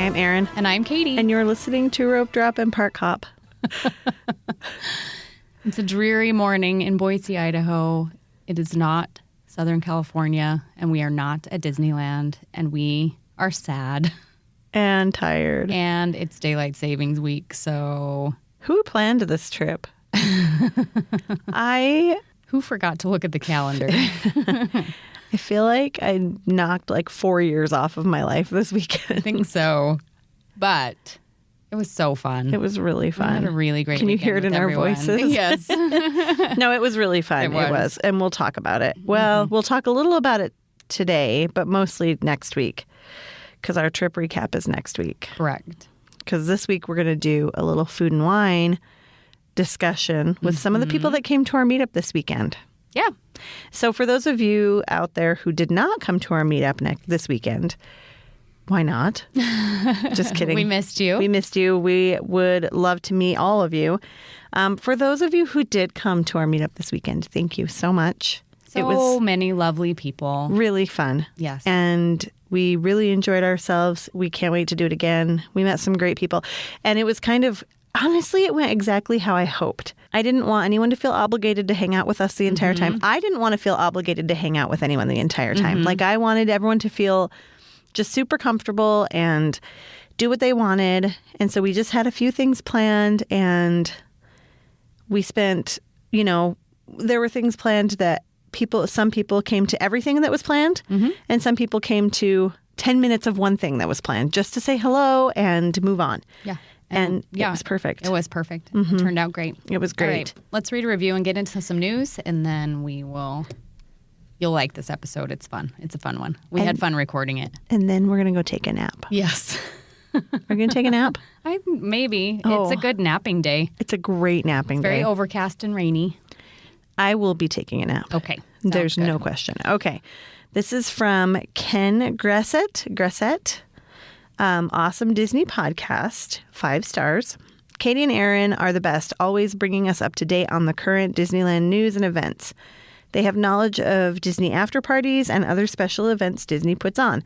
am Erin. And I'm Katie. And you're listening to Ropedrop Parkhop. It's a dreary morning in Boise, Idaho. It is not Southern California, and we are not at Disneyland, and we are sad. And tired. And it's daylight savings week, so... Who planned this trip? Who forgot to look at the calendar? I feel like I knocked like 4 years off of my life this weekend. I think so. But it was so fun. It was really fun. We had a really great Can you hear it in everyone. our voices? Yes. No, it was really fun. It was. And we'll talk about it. Well, we'll talk a little about it today, but mostly next week because our trip recap is next week. Correct. Because this week we're going to do a little food and wine discussion with some of the people that came to our meetup this weekend. Yeah. So for those of you out there who did not come to our meetup this weekend, why not? Just kidding. We missed you. We missed you. We would love to meet all of you. For those of you who did come to our meetup this weekend, thank you so much. It was many lovely people. Really fun. Yes. And we really enjoyed ourselves. We can't wait to do it again. We met some great people. And it was honestly, it went exactly how I hoped. I didn't want anyone to feel obligated to hang out with us the entire time. I didn't want to feel obligated to hang out with anyone the entire time. Like, I wanted everyone to feel just super comfortable and do what they wanted. And so we just had a few things planned, and we spent, there were things planned that some people came to everything that was planned, and some people came to 10 minutes of one thing that was planned just to say hello and move on. Yeah. And it was perfect. It was perfect. It turned out great. It was great. All right, let's read a review and get into some news, and then you'll like this episode. It's fun. It's a fun one. We had fun recording it. And then we're going to go take a nap. Yes. We're going to take a nap? Maybe. It's a good napping day. It's a great napping day. Very overcast and rainy. I will be taking a nap. Okay. There's no question. Okay. This is from Ken Gressett. Awesome Disney podcast, 5 stars. Katie and Erin are the best, always bringing us up to date on the current Disneyland news and events. They have knowledge of Disney after parties and other special events Disney puts on.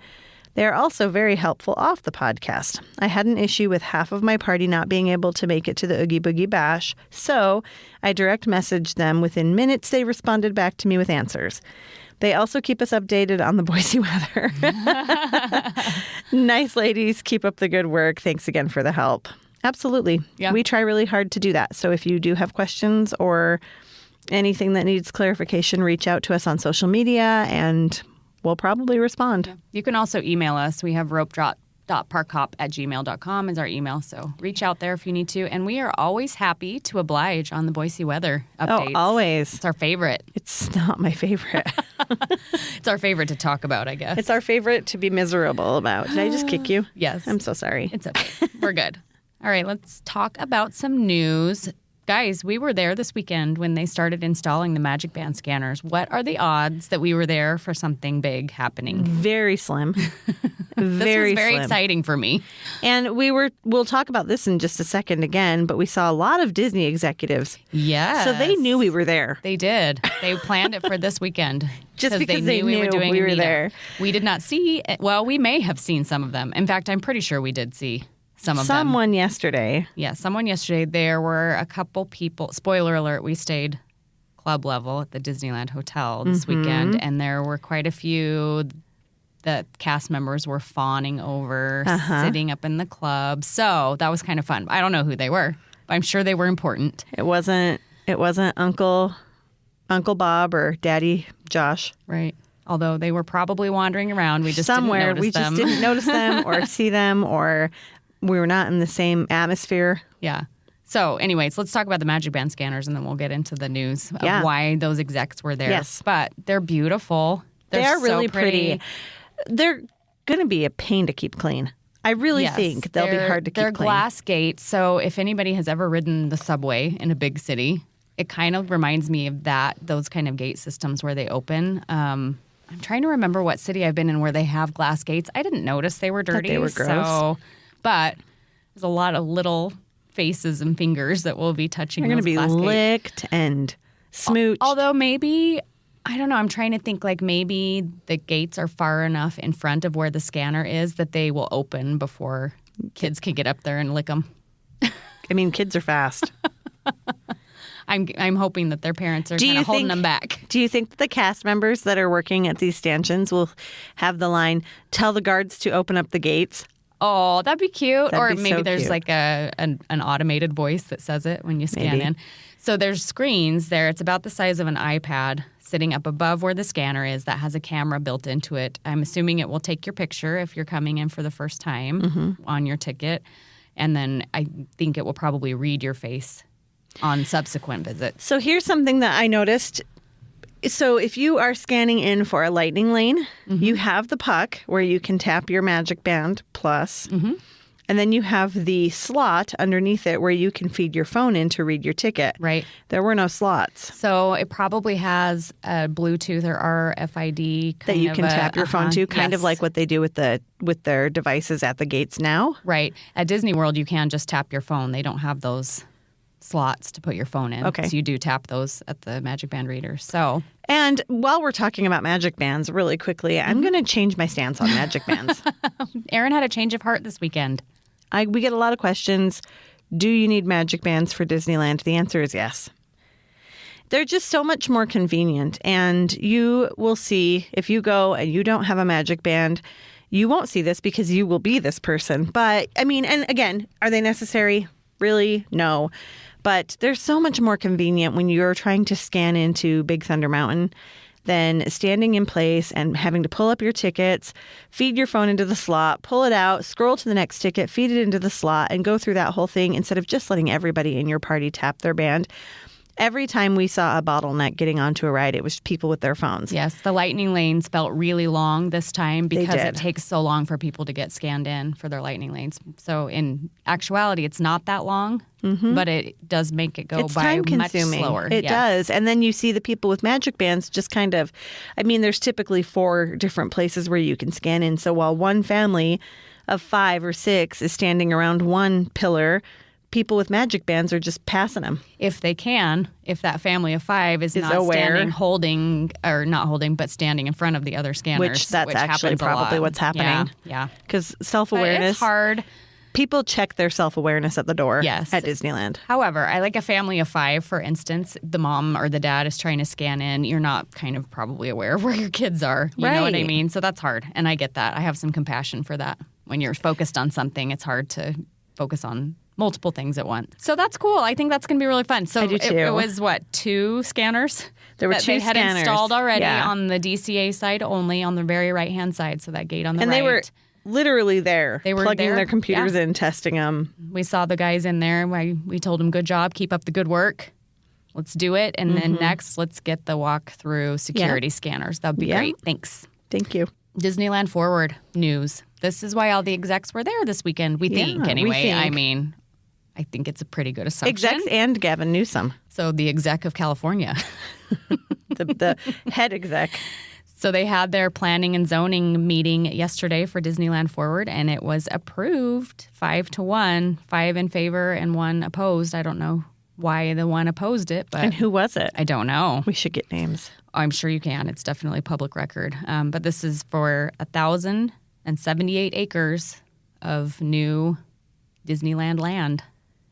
They are also very helpful off the podcast. I had an issue with half of my party not being able to make it to the Oogie Boogie Bash, so I direct messaged them. Within minutes, they responded back to me with answers. They also keep us updated on the Boise weather. Nice ladies. Keep up the good work. Thanks again for the help. Absolutely. Yeah. We try really hard to do that. So if you do have questions or anything that needs clarification, reach out to us on social media and we'll probably respond. Yeah. You can also email us. We have ropedrop.parkhop@gmail.com is our email. So reach out there if you need to. And we are always happy to oblige on the Boise weather updates. Oh, always. It's our favorite. It's not my favorite. It's our favorite to talk about, I guess. It's our favorite to be miserable about. Did I just kick you? Yes. I'm so sorry. It's okay. We're good. All right, let's talk about some news. Guys, we were there this weekend when they started installing the Magic Band scanners. What are the odds that we were there for something big happening? Very slim. This was very slim. exciting for me. And we'll talk about this in just a second again, but we saw a lot of Disney executives. Yes. So they knew we were there. They did. They planned it for this weekend. Just because they knew we were there. We did not see, well, we may have seen some of them. In fact, I'm pretty sure we did see someone yesterday. Yeah, someone yesterday. There were a couple people. Spoiler alert, we stayed club level at the Disneyland Hotel this weekend, and there were quite a few that cast members were fawning over, sitting up in the club. So that was kind of fun. I don't know who they were, but I'm sure they were important. It wasn't Uncle Bob or Daddy Josh. Right. Although they were probably wandering around. We just somewhere. Didn't notice them. Just didn't notice them or see them, or we were not in the same atmosphere. Yeah. So anyways, let's talk about the Magic Band scanners, and then we'll get into the news of why those execs were there. Yes. But they're beautiful. They are so really pretty. They're going to be a pain to keep clean. I really think they'll be hard to keep clean. They're glass gates, so if anybody has ever ridden the subway in a big city, it kind of reminds me of those kind of gate systems where they open. I'm trying to remember what city I've been in where they have glass gates. I didn't notice they were dirty. They were gross. But there's a lot of little faces and fingers that will be touching those glass gates. They're going to be licked and smooched. Although maybe, I don't know, I'm trying to think like maybe the gates are far enough in front of where the scanner is that they will open before kids can get up there and lick them. I mean, kids are fast. I'm hoping that their parents are kind of holding them back. Do you think that the cast members that are working at these stanchions will have the line, tell the guards to open up the gates? Oh, that'd be cute. That'd or be maybe so there's cute. like an automated voice that says it when you scan in. So there's screens there. It's about the size of an iPad sitting up above where the scanner is that has a camera built into it. I'm assuming it will take your picture if you're coming in for the first time on your ticket. And then I think it will probably read your face on subsequent visits. So here's something that I noticed. So if you are scanning in for a lightning lane, you have the puck where you can tap your Magic Band Plus. And then you have the slot underneath it where you can feed your phone in to read your ticket. Right. There were no slots. So it probably has a Bluetooth or RFID That you can tap your phone to, kind of yes. like what they do with their devices at the gates now. Right. At Disney World, you can just tap your phone. They don't have those slots to put your phone in. Okay. So you do tap those at the Magic Band readers. So, And while we're talking about Magic Bands really quickly, I'm going to change my stance on Magic Bands. Erin had a change of heart this weekend. We get a lot of questions. Do you need Magic Bands for Disneyland? The answer is yes. They're just so much more convenient. And you will see if you go and you don't have a Magic Band, you won't see this because you will be this person. But I mean, and again, are they necessary? Really? No. But they're so much more convenient when you're trying to scan into Big Thunder Mountain than standing in place and having to pull up your tickets, feed your phone into the slot, pull it out, scroll to the next ticket, feed it into the slot, and go through that whole thing instead of just letting everybody in your party tap their band. Every time we saw a bottleneck getting onto a ride, it was people with their phones. Yes, the lightning lanes felt really long this time because did. it takes so long for people to get scanned in for their lightning lanes. So in actuality, it's not that long, but it does make it go It's by time much consuming. slower. It does. And then you see the people with Magic Bands just kind of, I mean, there's typically 4 different places where you can scan in. So while one family of 5 or 6 is standing around one pillar, people with Magic Bands are just passing them. If they can, if that family of 5 is not aware. standing, holding, or not holding, but standing in front of the other scanners. Which that's actually happens a probably lot. what's happening. Yeah. Because But self-awareness, it's hard. people check their self-awareness at the door Yes. at Disneyland. However, I like a family of 5, for instance, the mom or the dad is trying to scan in. You're not kind of probably aware of where your kids are. You know what I Right. mean? So that's hard. And I get that. I have some compassion for that. When you're focused on something, it's hard to focus on multiple things at once. So that's cool. I think that's going to be really fun. So I do too. It was, 2 scanners? There were that 2 they had scanners. installed already Yeah. on the DCA side only, on the very right-hand side, so that gate on the And right. they were literally there. They were plugging there. their computers Yeah. in, testing them. We saw the guys in there. We told them, good job, keep up the good work. Let's do it. And then next, let's get the walk-through security scanners. That would be Yeah. great. Thanks. Thank you. Disneyland Forward news. This is why all the execs were there this weekend, we think, we anyway. think. I mean, I think it's a pretty good assumption. Execs and Gavin Newsom, So the exec of California. the head exec. So they had their planning and zoning meeting yesterday for Disneyland Forward, and it was approved 5-1, 5 in favor and 1 opposed. I don't know why the one opposed it, but And who was it? I don't know. We should get names. I'm sure you can. It's definitely public record. But this is for 1,078 acres of new Disneyland land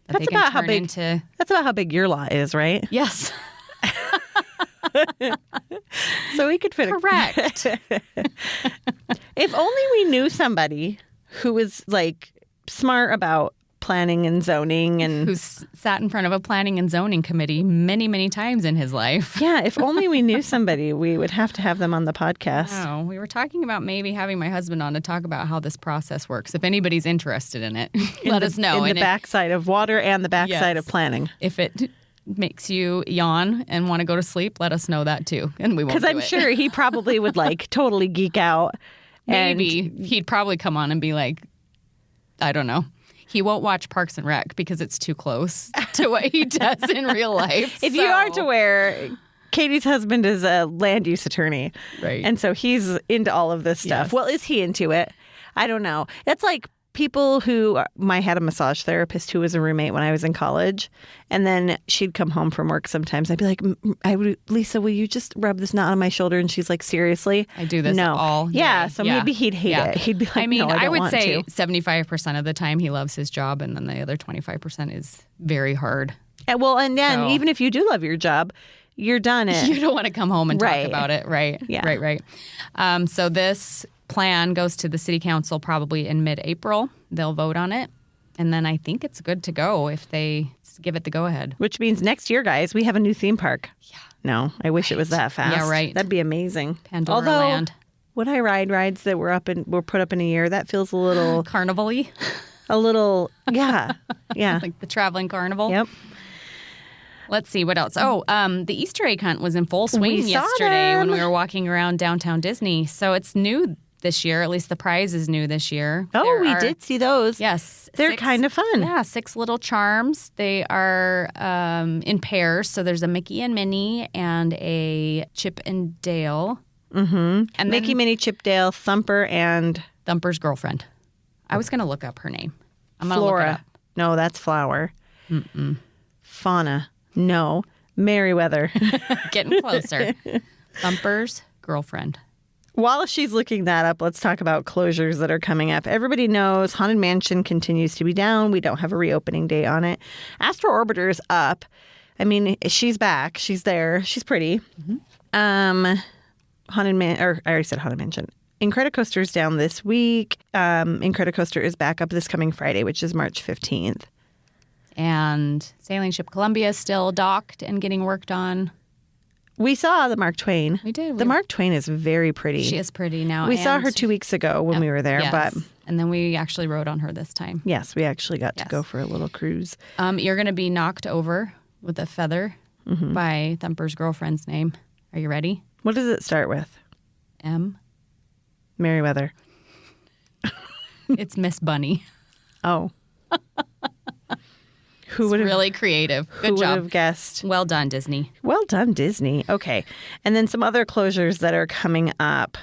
that That's they can about how turn big. into. That's about how big your lot is, right? Yes, So we could fit. correct. If only we knew somebody who was like smart about planning and zoning and Who's sat in front of a planning and zoning committee many, many times in his life. yeah, if only we knew somebody, we would have to have them on the podcast. Oh, we were talking about maybe having my husband on to talk about how this process works. If anybody's interested in it, let us know. In And the backside of water and the backside Yes. of planning. if it makes you yawn and want to go to sleep, let us know that too, and we won't. Because do I'm it. sure he probably would like totally geek out. And Maybe he'd probably come on and be like, I don't know. He won't watch Parks and Rec because it's too close to what he does in real life. if you aren't aware, Katie's husband is a land use attorney. Right. And so he's into all of this stuff. Yes. Well, is he into it? I don't know. It's like people who I had a massage therapist who was a roommate when I was in college, and then she'd come home from work sometimes. I'd be like, Lisa, will you just rub this knot on my shoulder? And she's like, seriously? I do this no. all day. Yeah, so maybe he'd hate it. He'd be like, I mean, no, I don't would want say to. 75% of the time he loves his job, and then the other 25% is very hard. Well, and then even if you do love your job, you're done it. You don't want to come home and talk about it, right? Yeah. Right. So this plan goes to the city council probably in mid-April. They'll vote on it. And then I think it's good to go if they give it the go-ahead. Which means next year, guys, we have a new theme park. Yeah. No, I wish it was that fast. Yeah, right. That'd be amazing. Pandora Land. Would I ride rides that were put up in a year? That feels a little... Carnival-y? A little, yeah. Like the traveling carnival? Yep. Let's see, what else? Oh, the Easter egg hunt was in full swing yesterday when we were walking around downtown Disney. So it's new this year. At least the prize is new this year. Oh, we did see those. Yes. They're kind of fun. Yeah, 6 little charms. They are in pairs. So there's a Mickey and Minnie and a Chip and Dale. Mm-hmm. And Mickey, Minnie, Chip, Dale, Thumper, and... Thumper's girlfriend. I was going to look up her name. I'm going to Flora. look it up. No, that's Flower. Fauna. No. Merriweather. Getting closer. Thumper's girlfriend. While she's looking that up, let's talk about closures that are coming up. Everybody knows Haunted Mansion continues to be down. We don't have a reopening date on it. Astro Orbiter is up. I mean, she's back. She's there. She's pretty. I already said Haunted Mansion. Incredicoaster is down this week. Incredicoaster is back up this coming Friday, which is March 15th. And Sailing Ship Columbia is still docked and getting worked on. We saw the Mark Twain. We did. The Mark Twain is very pretty. She is pretty now. We saw her 2 weeks ago when we were there. Yes. But and then we actually rode on her this time. yes, we actually got to go for a little cruise. You're going to be knocked over with a feather by Thumper's girlfriend's name. Are you ready? What does it start with? M. Merriweather. It's Miss Bunny. Oh. It's really creative. Good Who would job. have guessed? Well done, Disney. Well done, Disney. Okay. And then some other closures that are coming up.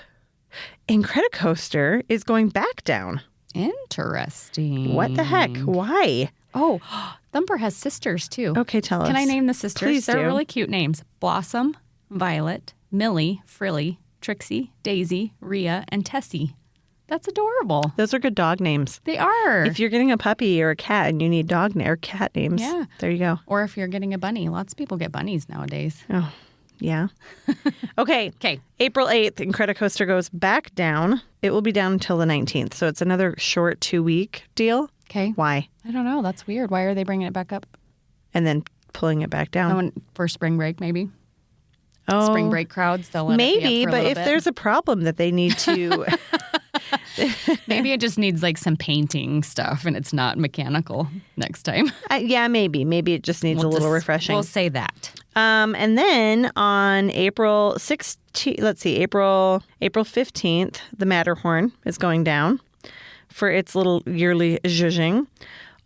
Incredicoaster is going back down. Interesting. What the heck? Why? Oh, Thumper has sisters, too. Okay, tell us. Can I name the sisters? Please They're do. really cute names. Blossom, Violet, Millie, Frilly, Trixie, Daisy, Rhea, and Tessie. That's adorable. Those are good dog names. They are. If you're getting a puppy or a cat and you need dog or cat names, there you go. Or if you're getting a bunny. Lots of people get bunnies nowadays. Oh, yeah. Okay. April 8th, Incredicoaster goes back down. It will be down until the 19th. So it's another short 2-week deal. Okay. Why? I don't know. That's weird. Why are they bringing it back up? And then pulling it back down. For spring break, maybe? Oh, Spring break crowds, they'll let it maybe, be up for a but little if bit. there's a problem that they need to... Maybe it just needs like some painting stuff and it's not mechanical next time. yeah, maybe. Maybe it just needs a little refreshing. We'll say that. And then on April 16th, April 15th, the Matterhorn is going down for its little yearly zhuzhing.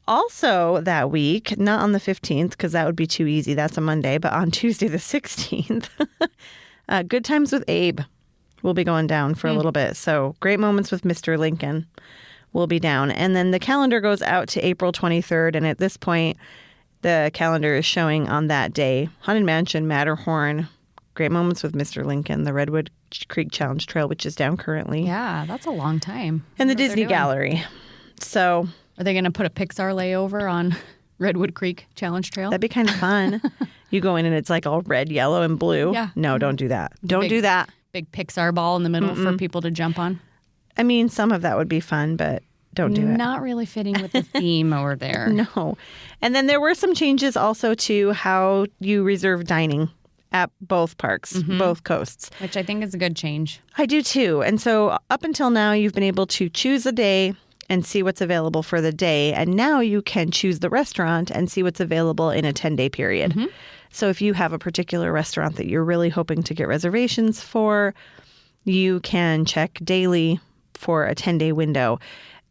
Also that week, not on the 15th because that would be too easy. That's a Monday. But on Tuesday the 16th, Good Times with Abe will be going down for a little bit. So Great Moments with Mr. Lincoln will be down. And then the calendar goes out to April 23rd. And at this point, the calendar is showing on that day Haunted Mansion, Matterhorn, Great Moments with Mr. Lincoln, the Redwood Creek Challenge Trail, which is down currently. Yeah, that's a long time. And the Disney Gallery. So... Are they going to put a Pixar layover on Redwood Creek Challenge Trail? That'd be kind of fun. You go in and it's like all red, yellow, and blue. Yeah. No, don't do that. Don't do that. Big Pixar ball in the middle for people to jump on. I mean, some of that would be fun, but don't do it. Not really fitting with the theme over there. No. And then there were some changes also to how you reserve dining at both parks, both coasts. Which I think is a good change. I do too. And so up until now, you've been able to choose a day and see what's available for the day. And now you can choose the restaurant and see what's available in a 10-day period. So if you have a particular restaurant that you're really hoping to get reservations for, you can check daily for a 10-day window.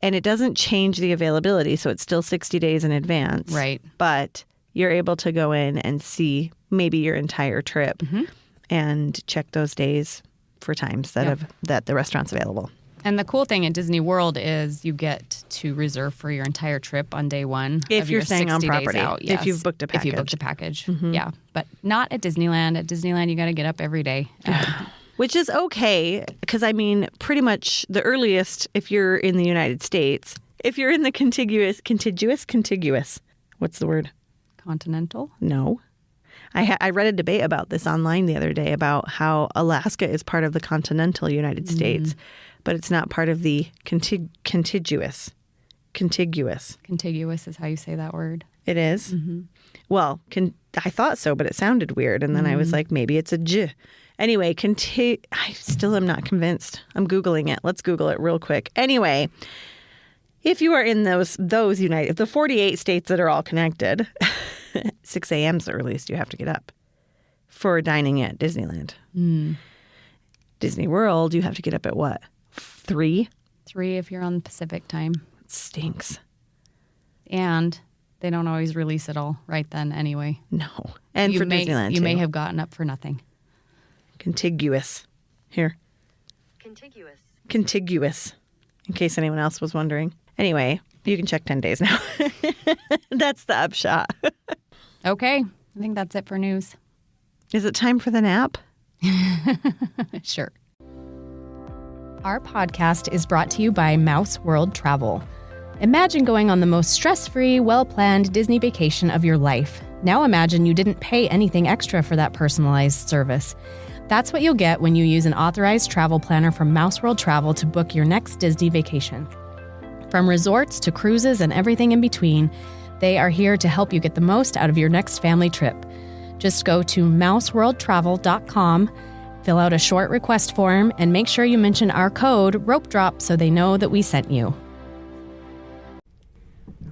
And it doesn't change the availability, so it's still 60 days in advance. Right. But you're able to go in and see maybe your entire trip and check those days for times that the restaurant's available. And the cool thing at Disney World is you get to reserve for your entire trip on day one. If you're staying on 60 days property. out, yes. If you've booked a package. If you booked a package, yeah. But not at Disneyland. At Disneyland, you got to get up every day. Which is okay, because I mean, pretty much the earliest, if you're in the United States, if you're in the contiguous, what's the word? Continental? No. I read a debate about this online the other day about how Alaska is part of the continental United States, but it's not part of the contiguous. Contiguous is how you say that word. It is? Mm-hmm. Well, I thought so, but it sounded weird. And then I was like, maybe it's a J. Anyway, I still am not convinced. I'm Googling it. Let's Google it real quick. Anyway, if you are in the 48 states that are all connected, 6 a.m. is the earliest you have to get up for dining at Disneyland. Disney World, you have to get up at what? 3? 3 if you're on Pacific time. It stinks. And they don't always release it all right then anyway. No. And for Disneyland, you may have gotten up for nothing. Contiguous. Here. Contiguous. In case anyone else was wondering. Anyway, you can check 10 days now. That's the upshot. Okay. I think that's it for news. Is it time for the nap? Sure. Our podcast is brought to you by Mouse World Travel. Imagine going on the most stress-free, well-planned Disney vacation of your life. Now imagine you didn't pay anything extra for that personalized service. That's what you'll get when you use an authorized travel planner from Mouse World Travel to book your next Disney vacation. From resorts to cruises and everything in between, they are here to help you get the most out of your next family trip. Just go to mouseworldtravel.com, fill out a short request form, and make sure you mention our code Ropedrop so they know that we sent you.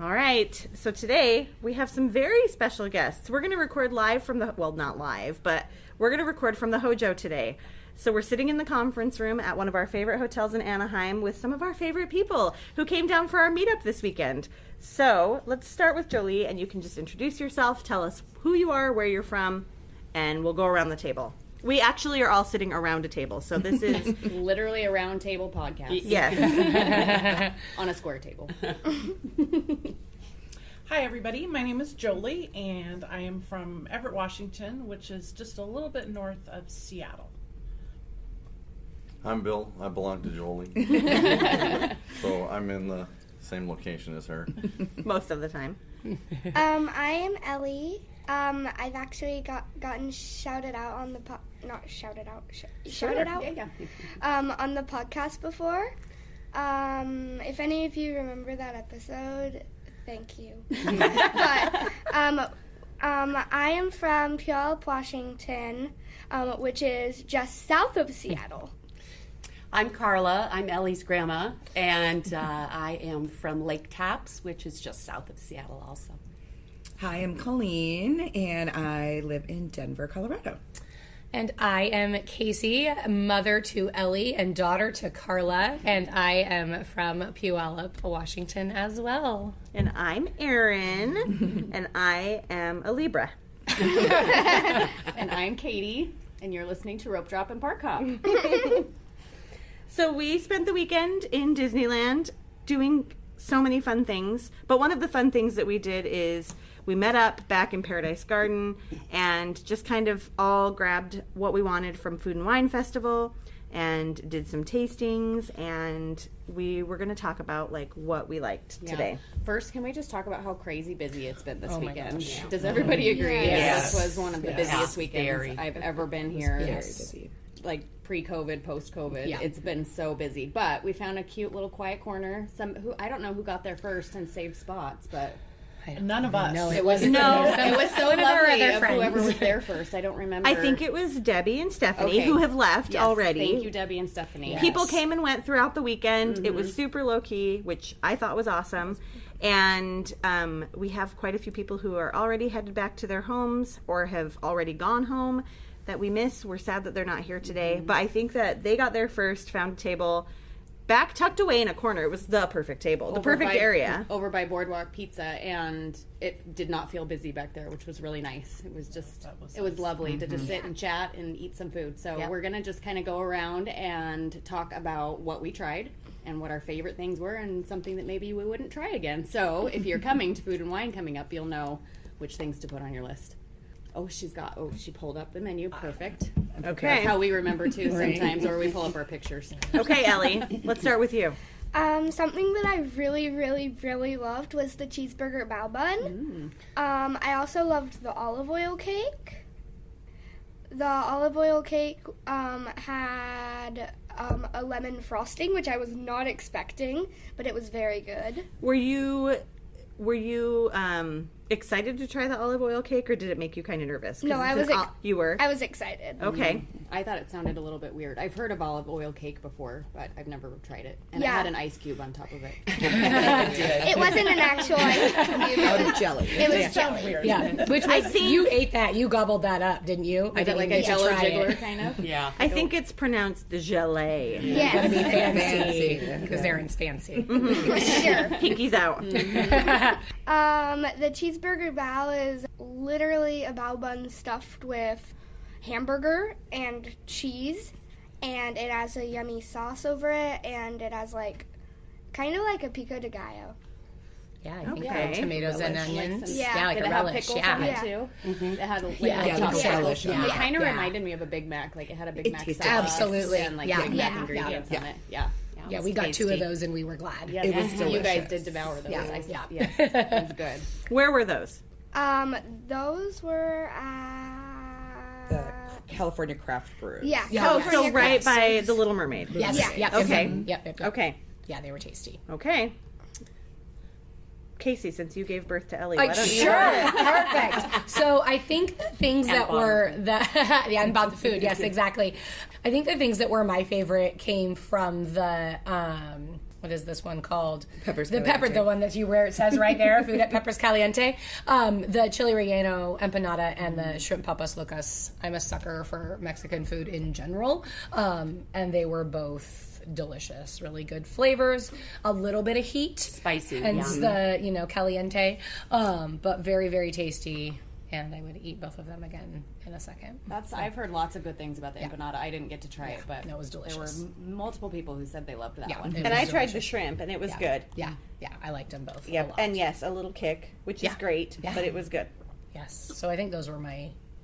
All right. So today we have some very special guests. We're going to record live from not live, but we're going to record from the Hojo today. So we're sitting in the conference room at one of our favorite hotels in Anaheim with some of our favorite people who came down for our meetup this weekend. So let's start with Jolie, and you can just introduce yourself, tell us who you are, where you're from, and we'll go around the table. We actually are all sitting around a table, so this is... literally a round table podcast. Yes. On a square table. Hi, everybody. My name is Jolie, and I am from Everett, Washington, which is just a little bit north of Seattle. I'm Bill. I belong to Jolie. So I'm in the same location as her. Most of the time. I am Ellie. I've actually gotten shouted out on the shouted out on the podcast before. If any of you remember that episode, thank you. But I am from Puyallup, Washington, which is just south of Seattle. I'm Carla. I'm Ellie's grandma, and I am from Lake Tapps, which is just south of Seattle also. Hi, I'm Colleen, and I live in Denver, Colorado. And I am Casey, mother to Ellie and daughter to Carla, and I am from Puyallup, Washington as well. And I'm Erin, and I am a Libra. And I'm Katie, and you're listening to Ropedrop Parkhop. So we spent the weekend in Disneyland doing so many fun things. But one of the fun things that we did is we met up back in Paradise Garden and just kind of all grabbed what we wanted from Food and Wine Festival and did some tastings, and we were going to talk about like what we liked today. First, can we just talk about how crazy busy it's been this weekend? Gosh. Does everybody agree? Yes. This was one of the busiest weekends Very. I've ever been here. Very busy. Like pre-COVID, post-COVID, it's been so busy. But we found a cute little quiet corner. I don't know who got there first and saved spots, but None of us. No, it was so one of our lovely other of friends. whoever was there first. I don't remember. I think it was Debbie and Stephanie Okay. who have left Yes, already. Thank you, Debbie and Stephanie. Yes. People came and went throughout the weekend. It was super low-key, which I thought was awesome. And we have quite a few people who are already headed back to their homes or have already gone home that we miss. We're sad that they're not here today. But I think that they got there first, found a table, back tucked away in a corner. It was the perfect table, the perfect area. Over by Boardwalk Pizza, and it did not feel busy back there, which was really nice. It was just, it was lovely to just sit and chat and eat some food. So we're going to just kind of go around and talk about what we tried and what our favorite things were and something that maybe we wouldn't try again. So if you're coming to Food and Wine coming up, you'll know which things to put on your list. She pulled up the menu. Perfect. Okay. That's how we remember too sometimes, or we pull up our pictures. Okay, Ellie, let's start with you. Something that I really, really, really loved was the cheeseburger bao bun. I also loved the olive oil cake. The olive oil cake had a lemon frosting, which I was not expecting, but it was very good. Were you excited to try the olive oil cake, or did it make you kind of nervous? No, you were. I was excited. Okay. I thought it sounded a little bit weird. I've heard of olive oil cake before, but I've never tried it. And it had an ice cube on top of it. It wasn't an actual ice cube. Out of jelly. It was jelly. Weird. Yeah, which was, you ate that. You gobbled that up, didn't you? Is it like a jello jiggler kind of? Yeah. I think it's pronounced gelée. Yes. Gotta be fancy because Erin's fancy. For sure. Pinky's out. The cheeseburger bao is literally a bao bun stuffed with hamburger and cheese, and it has a yummy sauce over it, and it has kind of like a pico de gallo. Yeah, I think tomatoes and onions. Like Did a it have relish. pickles on it too? It had relish. It kind of reminded me of a Big Mac. Like it had a Big Mac sauce. Absolutely. And Big Mac ingredients on it. Yeah, we got 2 of those and we were glad. Yes, it was delicious. You guys did devour those. Yes, it was good. Where were those? Those were The California Craft Brew. Yeah. So right by the Little Mermaid. Yes. Yeah. Yep. Okay. Yep. Okay. Yeah, they were tasty. Okay. Casey, since you gave birth to Ellie, why don't you? Sure, perfect. So I think the things that were and about the food, yes, exactly. I think the things that were my favorite came from the what is this one called? Peppers the Caliente. the one that's where it says right there, food at Peppers Caliente. The chili relleno empanada and the shrimp papas locas. I'm a sucker for Mexican food in general, and they were both delicious, really good flavors, a little bit of heat, spicy, hence the caliente, but very, very tasty. And I would eat both of them again in a second. I've heard lots of good things about the empanada. I didn't get to try it, but it was delicious. There were multiple people who said they loved that one. And I tried the shrimp, and it was good. Yeah, I liked them both. Yep, a lot. and yes, a little kick, which is great, but it was good. Yes, so I think those were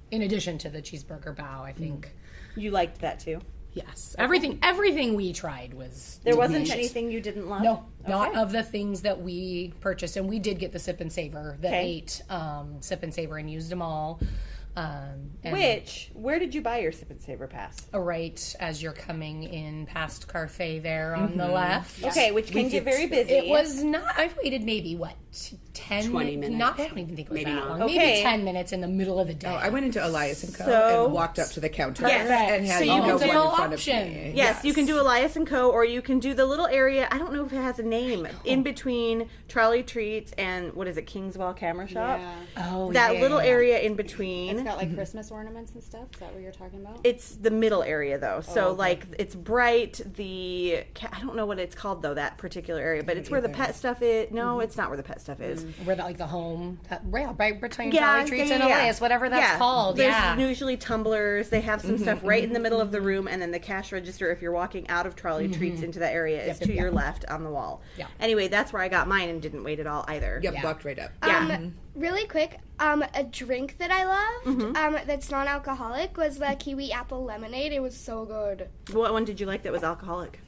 in addition to the cheeseburger bao, I think. You liked that too? Yes, everything we tried was There wasn't delicious. anything you didn't love? No, not of the things that we purchased, and we did get the Sip and Savor, the 8 Sip and Savor, and used them all. Where did you buy your Sip and Savor pass? Right as you're coming in past Carfe there on the left. Okay, which can get very busy. It was not, I've waited maybe, 20 minutes. I don't even think it was Maybe that not. long. Okay. Maybe 10 minutes in the middle of the day. Oh, I went into Elias & Co. So- and walked up to the counter Yes. and had So you you go can one do in front option. of me. Yes, you can do Elias & Co., or you can do the little area, I don't know if it has a name, in between Trolley Treats and, what is it, Kingswell Camera Shop? Yeah. That little area in between. It's got like Christmas ornaments and stuff. Is that what you're talking about? It's the middle area, though. So, it's bright. I don't know what it's called, though, that particular area. But it's where the pet stuff is. No, it's not where the pet stuff is. Where the home, right between Trolley Treats and yeah. Elias, whatever that's called. There's usually tumblers. They have some stuff right in the middle of the room, and then the cash register, if you're walking out of Trolley Treats into that area, is to your left on the wall. Yeah. Anyway, that's where I got mine and didn't wait at all either. Yep, walked right up. Really quick, a drink that I loved that's non-alcoholic was the kiwi apple lemonade. It was so good. What one did you like that was alcoholic?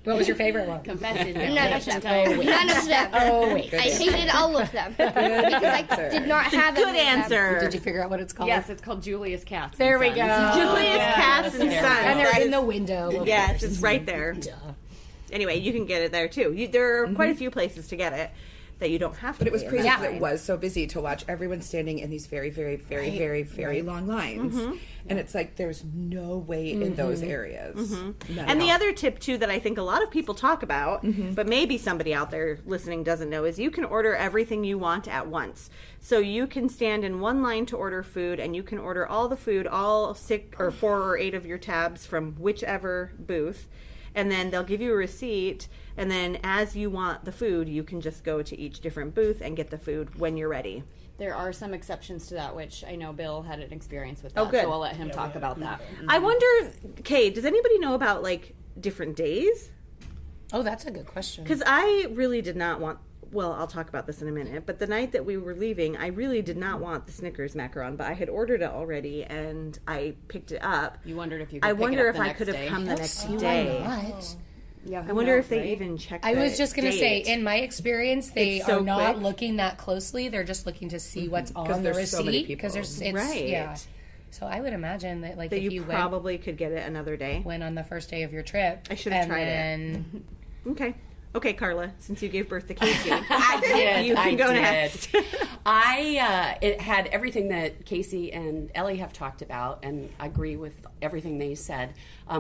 What was your favorite one? Confession. None of them. None of them. Oh, wait. I hated all of them because I did not have Good any of them. answer. Did you figure out what it's called? Yes, it's called Julius Katz. There we and go. Sons. Julius Katz and Sons. And they're That in is- the window. Yes, it's right there. Anyway, you can get it there too. There are quite a few places to get it. that you don't have to. But it was wait in crazy that because it line. was so busy to watch everyone standing in these very, very, very, very, very long lines. And it's like there's no wait in those areas. And the other tip, too, that I think a lot of people talk about, but maybe somebody out there listening doesn't know, is you can order everything you want at once. So you can stand in one line to order food, and you can order all the food, all 6 or 4 or 8 of your tabs from whichever booth. And then they'll give you a receipt, and then as you want the food, you can just go to each different booth and get the food when you're ready. There are some exceptions to that, which I know Bill had an experience with that, Oh, good. so I'll let him talk about that. I wonder, Kay, does anybody know about, like, different days? Oh, that's a good question. Because I really did not want, well, I'll talk about this in a minute, but the night that we were leaving, I really did not want the Snickers macaron, but I had ordered it already, and I picked it up. You wondered if you could I pick wonder it up if the I next could have day. come the next See, why day. not? Yeah, I wonder if they even checked I the was just going to say, date. in my experience, they It's so are not quick. looking that closely. They're just looking to see what's on the there's so many receipt. Because people. there's, it's, Right. yeah. So I would imagine that, like, that if you you probably could get it another day. went on the first day of your trip, I should have and tried then, it. Okay, Carla, since you gave birth to Casey, I did. you can I go did. next. It had everything that Casey and Ellie have talked about, and I agree with everything they said.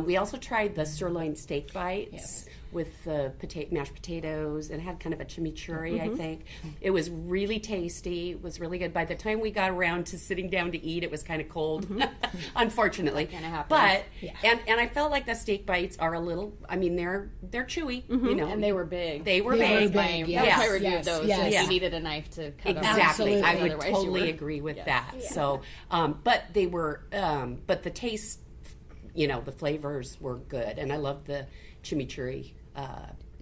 We also tried the sirloin steak bites with the mashed potatoes, and it had kind of a chimichurri, I think. It was really tasty. It was really good. By the time we got around to sitting down to eat, it was kind of cold, unfortunately. That kinda happens. But and I felt like the steak bites are a little. I mean, they're chewy, you know, And they were big. They were They big. were big, That was yes, my review yes, of those. yes. If Yeah. you needed a knife to cut them. Exactly, I would Otherwise you totally were- agree with that. So, but they were, but the taste, you know, the flavors were good, and I loved the chimichurri.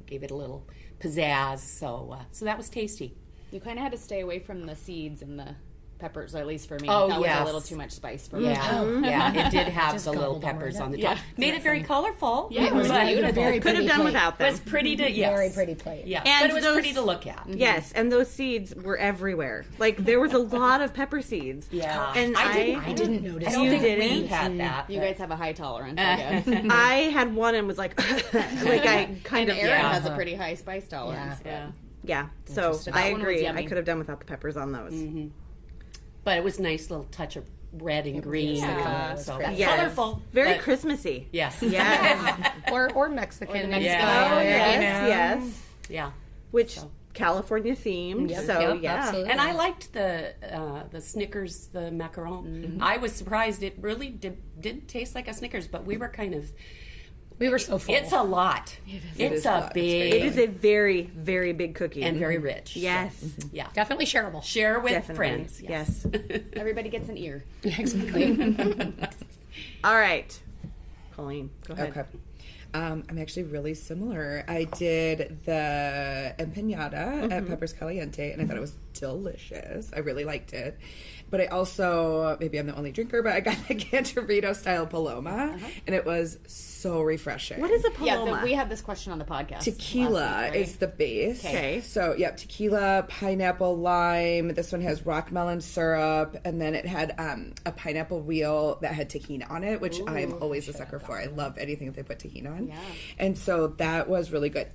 Gave it a little pizzazz, so that was tasty. You kind of had to stay away from the seeds and the peppers, or at least for me. Oh, that was yes. a little too much spice for me. Yeah, yeah, it did have Just the little gobbled them peppers right on the up. top. Made it very colorful. Yeah, it was but beautiful. very Could have pretty done plate. without It them. was pretty to Very pretty plate. Yeah, And but it was those- pretty to look at. Yes, and those seeds were everywhere. Like, there was a lot of pepper seeds. Yeah, And I didn't notice I don't You think didn't? we had that. You guys have a high tolerance, I guess. I had one and was like, like I kind And of, Aaron Yeah. has a pretty high spice tolerance. Yeah. yeah. So Interesting. I That one was agree. I yummy. could have done without the peppers on those. But it was a nice little touch of red and green. Yeah. So Yes. colorful. Very but- Christmassy. Yes. Yes. Or Mexican. Mexican Yeah. Oh, fire, yes, you know. yes. Yeah. Which So. California themed. Yep, so yep, yeah. absolutely. And I liked the Snickers, the macaron. I was surprised. It really did taste like a Snickers, but we were kind of. We were so full. It's a lot. It's is a a lot. It's big It is a very, very big cookie. and very rich. Yes. So, yeah. Definitely shareable. Share with Definitely. friends. Yes. Everybody gets an ear. Yeah, exactly. All right. Colleen, go ahead. Okay. I'm actually really similar. I did the empanada at Peppers Caliente, and I thought it was delicious. I really liked it. But I also, maybe I'm the only drinker, but I got the Cantarito style Paloma, and it was so refreshing. What is a Yeah, paloma? we had this question on the podcast. Tequila last week, right? is the base. Okay. So, yep, tequila, pineapple, lime. This one has rock melon syrup. And then it had a pineapple wheel that had tahini on it, which I'm always a sucker for. I love anything that they put tahini on. Yeah. And so that was really good.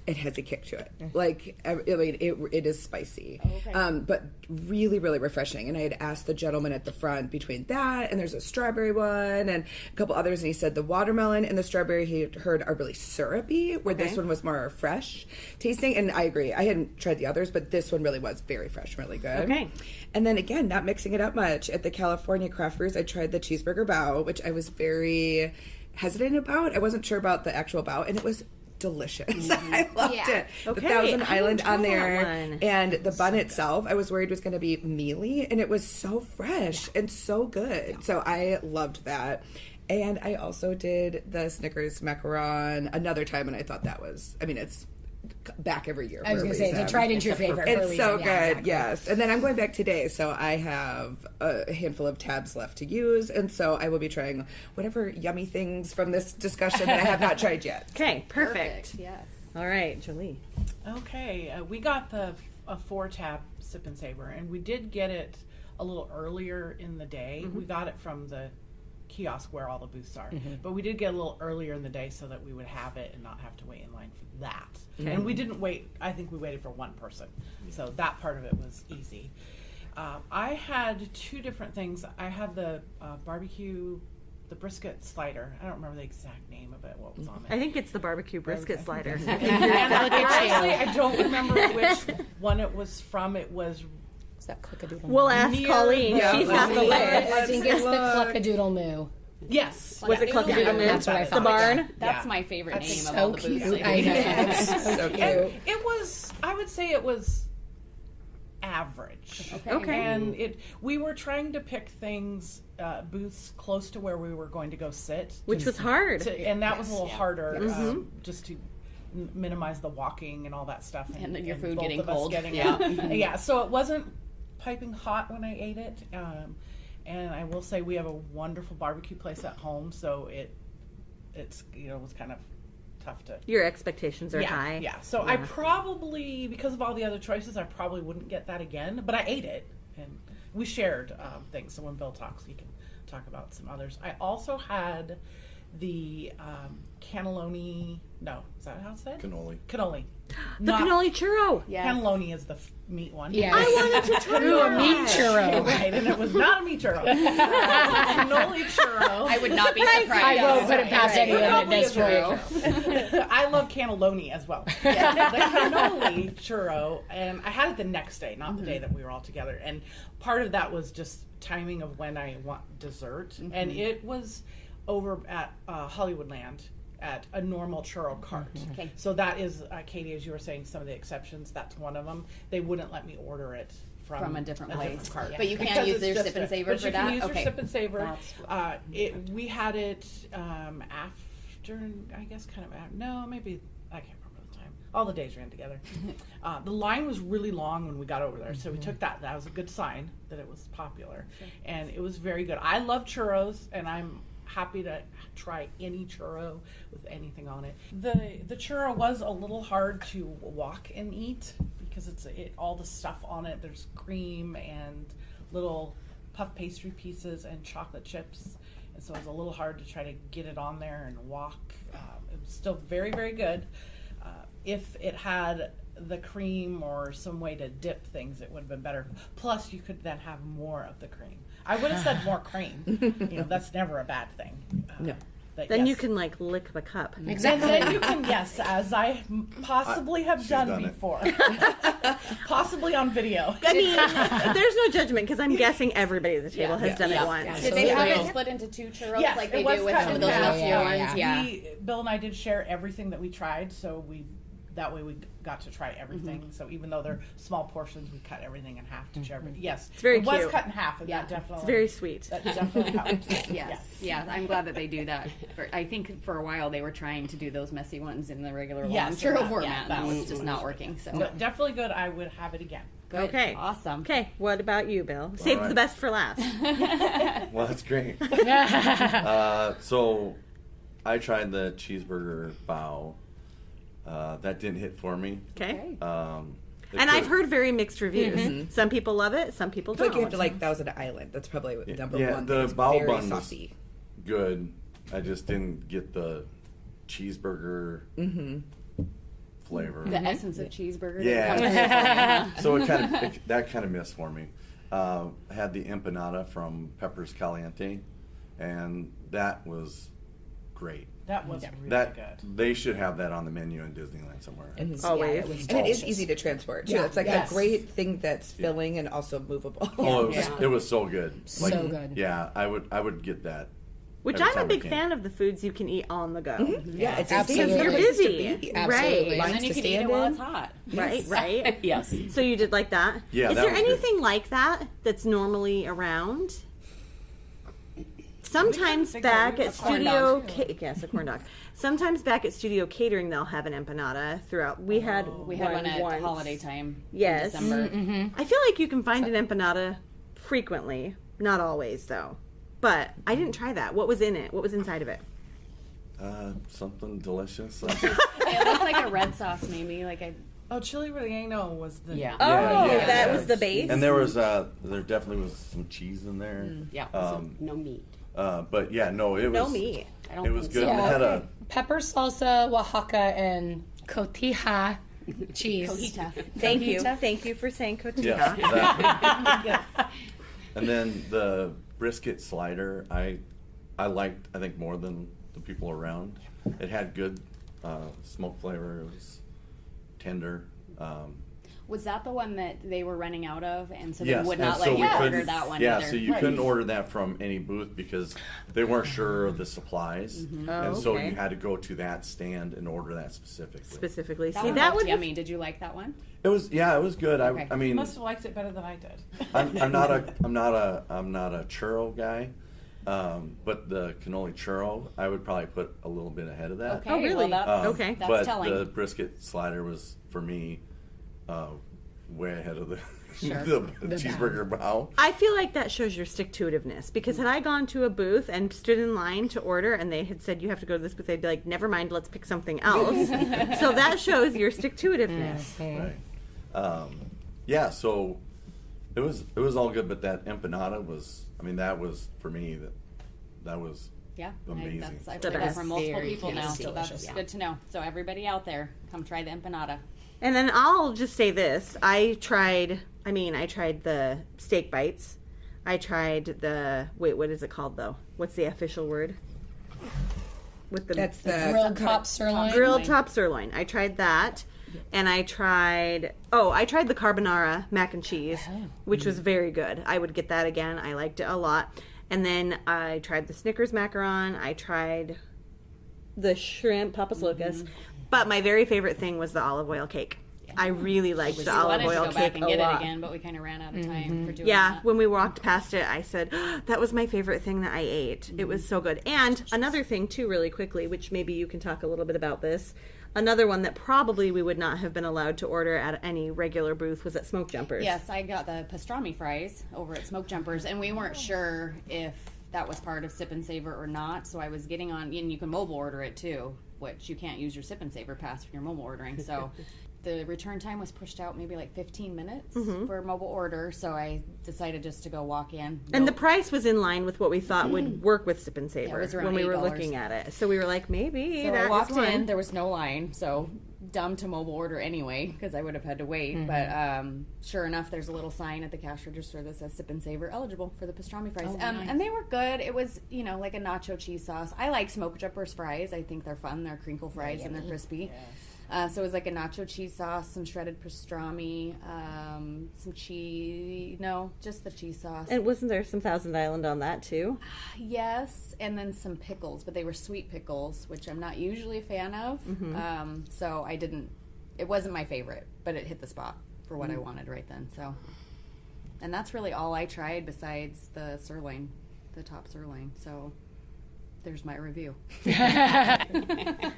It has a kick to it. Like, I mean, it is spicy. Okay. But really, really refreshing. And I had asked the gentleman at the front between that and there's a strawberry one and a couple others. And he said the watermelon and the strawberry he had heard are really syrupy, where this one was more fresh tasting. And I agree. I hadn't tried the others, but this one really was very fresh, really good. Okay. And then again, not mixing it up much. At the California Craft Brews, I tried the cheeseburger bao, which I was very hesitant about. I wasn't sure about the actual bao, and it was delicious. I loved it. The Okay, Thousand I Island didn't try on there, that one. and the bun itself, I was worried was going to be mealy, and it was so fresh and so good. So I loved that. And I also did the Snickers macaron another time, and I thought that was, I mean, it's back every year. I was for going a to say, it's a reason. tried and true favorite. for a It's so reason. good, Yeah, exactly. yes. And then I'm going back today, so I have a handful of tabs left to use, and so I will be trying whatever yummy things from this discussion that I have not tried yet. Okay, perfect. Yes. All right, Jolie. Okay, we got a 4-tab Sip and Savor, and we did get it a little earlier in the day. We got it from the kiosk where all the booths are. But we did get a little earlier in the day so that we would have it and not have to wait in line for that. And we didn't wait. I think we waited for one person. So that part of it was easy. I had 2 different things. I had the barbecue, the brisket slider. I don't remember the exact name of it, what was on it. I think it's the barbecue brisket slider. And honestly, I don't remember which one it was from. It was... Is that Cluckadoodle? We'll ask Colleen. She's half the list. I think it's the Cluckadoodle Moo. Yes. Was it Cluckadoodle Moo? That's what I thought. The barn? That's my favorite name of So all the booths. cute. I know. It's so cute. And it was, I would say it was average. Okay. And we were trying to pick things, booths close to where we were going to go sit. Which was hard. And that was a little harder, just to minimize the walking and all that stuff. And then your food both getting of us cold. getting out. Yeah, so it wasn't piping hot when I ate it. And I will say we have a wonderful barbecue place at home, so it's it was kind of tough to... Your expectations are high. Yeah, so I probably, because of all the other choices, I probably wouldn't get that again, but I ate it, and we shared things, so when Bill talks, he can talk about some others. I also had the cannelloni, no, is that how it's said? Cannoli. Cannoli. The cannoli churro. Yes. Cannelloni is the meat one. Yeah. I wanted to try a meat churro. Right, and it was not a meat churro. Cannoli churro. I would not be surprised. I won't put it past anyone at this point. I love cannelloni as well. The cannoli churro, and I had it the next day, not the day that we were all together. And part of that was just timing of when I want dessert. And it was over at Hollywoodland at a normal churro cart. Okay. So that is, Katie, as you were saying, some of the exceptions. That's one of them. They wouldn't let me order it from a different place. cart. But you can't Because use it's their just sip and a- savor but for you that? can use Okay. your sip and savor. That's We had it after, I guess, kind of after, no, maybe, I can't remember the time. All the days ran together. The line was really long when we got over there, so we took that. That was a good sign that it was popular. And it was very good. I love churros, and I'm happy to try any churro with anything on it. The churro was a little hard to walk and eat because it's all the stuff on it. There's cream and little puff pastry pieces and chocolate chips, and so it was a little hard to try to get it on there and walk. It was still very, very good. If it had the cream or some way to dip things, it would have been better. Plus, you could then have more of the cream. I would have said more cream. That's never a bad thing. No. But Then you yes. can like lick the cup. Exactly. Then you can, yes, as I possibly have done done it. before. Possibly on video. I mean, there's no judgment because I'm guessing everybody at the table has done it once. Did they have it Absolutely. split into 2 churros Yes, like it they was do with cut some of in those half. healthier ones? Yeah. Bill and I did share everything that we tried, so that way we got to try everything. So even though they're small portions, we cut everything in half to share. But yes, It's very it was cute. cut in half, and Yeah. that definitely It's very sweet. that definitely helps. Yes, yeah, I'm glad that they do that. I think for a while they were trying to do those messy ones in the regular long Yes, churro that- format. yeah, that that was was just not working. So But definitely good. I would have it again. good. Okay. Awesome. Okay, what about you, Bill? Save right. the best for last. Well, that's great. So I tried the cheeseburger bao. That didn't hit for me. Okay. It And I've could- heard very mixed reviews. Some people love it, some people I feel don't. like you have to like Thousand Island. That's probably the number Yeah, one. the thing. It's bao very bun was saucy. good. I just didn't get the cheeseburger flavor. The essence of cheeseburger. Yeah. that comes So that kind of missed for me. I had the empanada from Peppers Caliente, and that was great. That was really That good. they should have that on the menu in Disneyland somewhere. And, Always. and it is easy to transport too. Yeah. It's like Yes. a great thing that's filling and also movable. Oh, it was so good. So good. Yeah, I would get that. Which every I'm a time big it came. fan of the foods you can eat on the go. Yeah, it's Absolutely. Because You're busy. Absolutely. Right. and then you can eat it while it's hot. Right, right. Yes. So you did like that? Yeah, Is that there was good. anything like that that's normally around? Sometimes think of back it. at corn Studio, dog. yes, a corn dog. Sometimes back at Studio Catering, they'll have an empanada throughout. We had We had one at once. holiday time. Yes. In December. I feel like you can find an empanada frequently, not always though. But I didn't try that. What was in it? What was inside of it? Something delicious. It looked like a red sauce, maybe. Like I. Oh, chili relleno was the Yeah. Oh, yeah, that yeah. was the base. And there definitely was some cheese in there. Yeah. Um, no meat. But yeah, no, it was No meat. It was good. Yeah. It had a Pepper salsa, Oaxaca, and cotija cheese. Thank you for saying cotija. yes, that. And then the brisket slider, I liked, I think, more than the people around. It had good smoke flavor. It was tender. Was that the one that they were running out of, and so Yes, they would and not so let we you couldn't- order that one Yeah, either? so you couldn't order that from any booth because they weren't sure of the supplies, and so okay. you had to go to that stand and order that specifically. Specifically. That See, one that looked would yummy. Did you like that one? It was good. Okay. I You mean, must have liked it better than I did. I'm not a churro guy, but the cannoli churro I would probably put a little bit ahead of that. Okay, Oh, really? well, that's, Okay. that's but telling. the brisket slider was for me way ahead of the Sure. the cheeseburger bow. I feel like that shows your stick-to-itiveness, because had I gone to a booth and stood in line to order and they had said you have to go to this booth, I'd be like, never mind, let's pick something else. So that shows your stick-to-itiveness. Right. Yeah, so it was all good, but that empanada was, I mean, that was for me that was Yeah, amazing. I've The heard that best. from multiple Very people now, tasty. so that's Delicious. good to know. So everybody out there, come try the empanada. And then I'll just say this. I tried the steak bites. I tried the, what is it called though? What's the official word? With the That's the Grilled top sirloin. grilled top sirloin. I tried that. And I tried the carbonara mac and cheese, which was very good. I would get that again. I liked it a lot. And then I tried the Snickers macaron. I tried the shrimp papas locas. But my very favorite thing was the olive oil cake. I really liked the We olive wanted to oil go back cake and a get it lot. again, but we kind of ran out of time for doing Yeah, that. when we walked past it, I said, that was my favorite thing that I ate. It was so good. And another thing, too, really quickly, which maybe you can talk a little bit about this. Another one that probably we would not have been allowed to order at any regular booth was at Smoke Jumpers. Yes, I got the pastrami fries over at Smoke Jumpers, and we weren't sure if that was part of Sip and Savor or not, so I was getting on, and you can mobile order it too, which you can't use your Sip and Savor pass when you're mobile ordering, so the return time was pushed out maybe like 15 minutes for a mobile order, so I decided just to go walk in. And the price was in line with what we thought would work with Sip and Savor Yeah, it was around when we were $8. looking at it. So we were like, maybe So that I walked is one. in, there was no line, so dumb to mobile order anyway, because I would have had to wait. But sure enough, there's a little sign at the cash register that says Sip and Savor eligible for the pastrami fries. And they were good. It was, like a nacho cheese sauce. I like Smoke Jumpers fries. I think they're fun. They're crinkle fries and they're crispy. So it was like a nacho cheese sauce, some shredded pastrami, some cheese. No, just the cheese sauce. And wasn't there some Thousand Island on that, too? Yes, and then some pickles, but they were sweet pickles, which I'm not usually a fan of. So I didn't. It wasn't my favorite, but it hit the spot for what I wanted right then. So, and that's really all I tried besides the sirloin, the top sirloin. So, there's my review.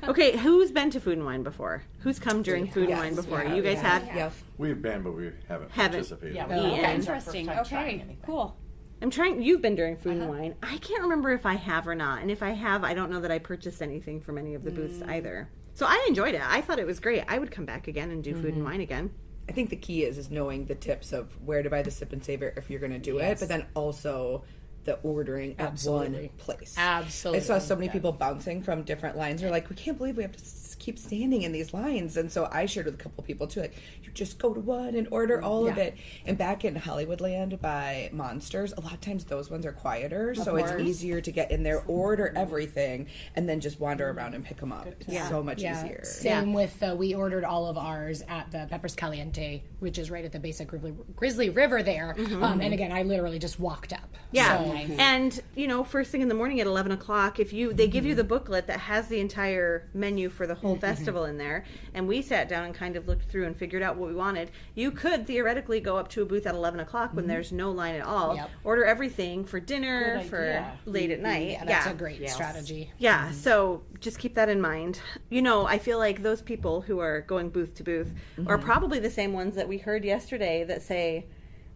Okay, who's been to Food and Wine before? Who's come during Food and Wine before? You guys have? Yeah. We've been, but we haven't participated. Yeah, Ian. okay, Interesting. Okay, cool. I'm trying. You've been during Food and Wine. I can't remember if I have or not. And if I have, I don't know that I purchased anything from any of the booths either. So I enjoyed it. I thought it was great. I would come back again and do Food and Wine again. I think the key is knowing the tips of where to buy the Sip and Savor if you're going to do it, but then also the ordering at one place. Absolutely. I saw so many people bouncing from different lines. They're like, we can't believe we have to keep standing in these lines. And so I shared with a couple people too, like, you just go to one and order all of it. And back in Hollywoodland by Monsters, a lot of times those ones are quieter, so it's easier to get in there, order everything, and then just wander around and pick them up. It's so much easier. Same with, we ordered all of ours at the Peppers Caliente, which is right at the base of Grizzly River there. And again, I literally just walked up. Yeah. So, And, first thing in the morning at 11 o'clock, they give you the booklet that has the entire menu for the whole festival in there, and we sat down and kind of looked through and figured out what we wanted. You could theoretically go up to a booth at 11 o'clock when there's no line at all, order everything for dinner, for late at night. yeah, that's a great strategy. Yeah, so just keep that in mind. I feel like those people who are going booth to booth are probably the same ones that we heard yesterday that say,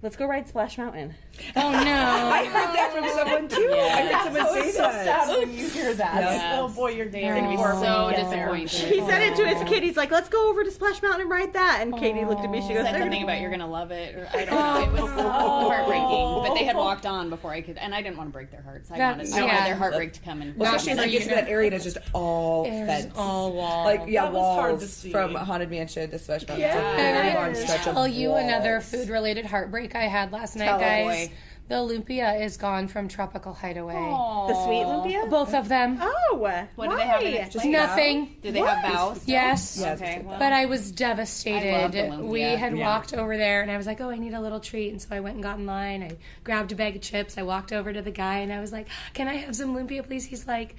let's go ride Splash Mountain. Oh, no. I heard that from someone too. I heard someone say so that. sad when you hear that. Yes. Oh boy, you're Gonna be so disappointed. He said it to his kid. He's like, let's go over to Splash Mountain and ride that. And Katie looked at me. She goes, Said something about you're gonna love it, or I don't know. It was heartbreaking. But they had walked on before I could, and I didn't want to break their hearts. I wanted their heartbreak to come and. Well, especially as you get to that area, it's just all fence. all walls. Like, yeah, That was hard to walls see. from Haunted Mansion to Splash Mountain. It's a Can very I long stretch of tell you walls. another food-related heartbreak I had last night, guys? The lumpia is gone from Tropical Hideaway. the sweet lumpia? Both of them. Oh, What do they have in its Just place? nothing. Do they have bows? Yes. Okay. Well, But I was I love devastated. the lumpia. We had walked over there, and I was like, oh, I need a little treat. And so I went and got in line. I grabbed a bag of chips. I walked over to the guy, and I was like, can I have some lumpia, please? He's like,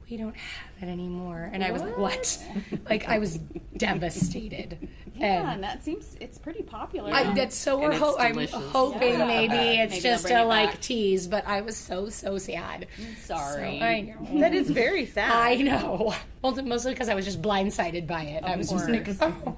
we don't have it anymore. And I was like, what? Like, I was devastated. yeah, And and that seems it's pretty popular. that's so And I'm it's delicious. hoping maybe it's Maybe they'll just bring a it like back. tease, but I was so sad. Sorry. So, I know. That is very sad. I know. Well, mostly because I was just blindsided by it. I was just like, oh.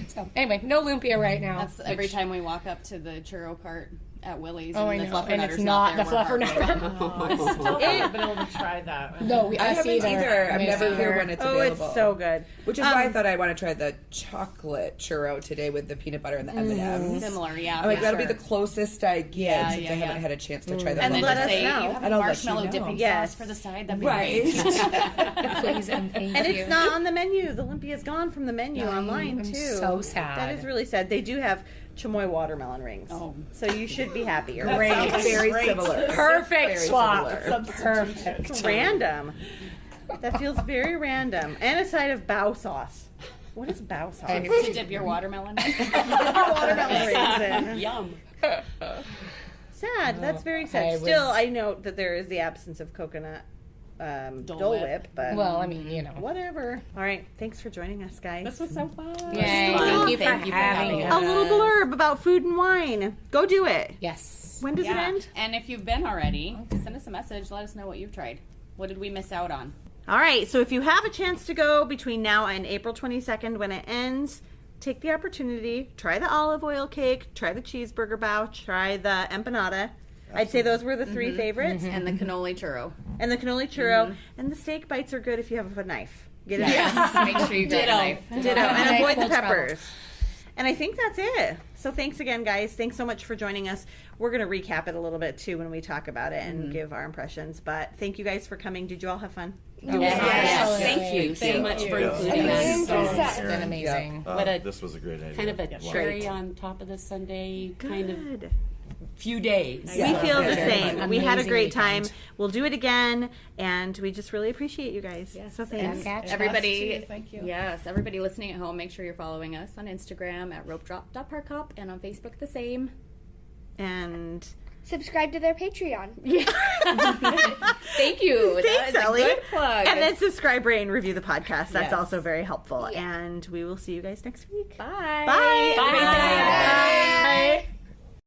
So anyway, no lumpia right now. That's every time we walk up to the churro cart at Willie's Oh, I and the know. And Fluffernutters it's not the there, we're Fluffernutter. heartbroken. Still haven't been able to try that. No, I haven't either. I've never heard when it's Oh, available. it's so good. Which is why I thought I want to try the chocolate churro today with the peanut butter and the M&Ms. Similar, yeah. I'm like, for that'll sure. be the closest I get since yeah, I haven't yeah. had a chance to try the And then Let just us say you know. have And a I'll let you marshmallow know. dipping Yes. sauce for the side. That'd be Right. great. Please and thank And you. it's not on the menu. The lumpia's gone from the menu online, I'm too. so sad. That is really sad. They do have chamoy watermelon rings. Oh. So you should be happier. Great. Very similar. Perfect swap. similar. Perfect. Random. That feels very random. And a side of bao sauce. What is bao sauce? To dip your watermelon in. Watermelon rings in. Yum. Sad. That's very sad. I was- Still, I note that there is the absence of coconut Dole Whip, but Well, I mean, you know. whatever. All right. Thanks for joining us, guys. This was so fun. Yay. Thank you for Thank you for having having us. A little blurb about food and wine. Go do it. Yes. When does it Yeah. end? And if you've been already, send us a message. Let us know what you've tried. What did we miss out on? All right, so if you have a chance to go between now and April 22nd when it ends, take the opportunity, try the olive oil cake, try the cheeseburger bao, try the empanada. I'd say those were the three favorites. And the cannoli churro. And the cannoli churro. And the steak bites are good if you have a knife. Get it Yes. Make sure you grab a knife. Ditto. And avoid the Full travel. peppers. And I think that's it. So thanks again, guys. Thanks so much for joining us. We're going to recap it a little bit, too, when we talk about it and give our impressions. But thank you guys for coming. Did you all have fun? Yes. Thank you so much for including us. It's been amazing. What a This was a great idea. kind of a Wow. cherry on top of the Sunday kind of Good. few days. We feel the Very same. fun. We had a Amazing great time. weekend. We'll do it again, and we just really appreciate you guys. So thanks. Everybody, Thank you. Yes, everybody listening at home, make sure you're following us on Instagram at Ropedrop.Parkhop and on Facebook the same. And Subscribe to their Patreon. Thank you. thanks, that is a Ellie. good plug. And then subscribe, rate, and review the podcast. That's Yes. also very helpful. And we will see you guys next week. Bye. Bye.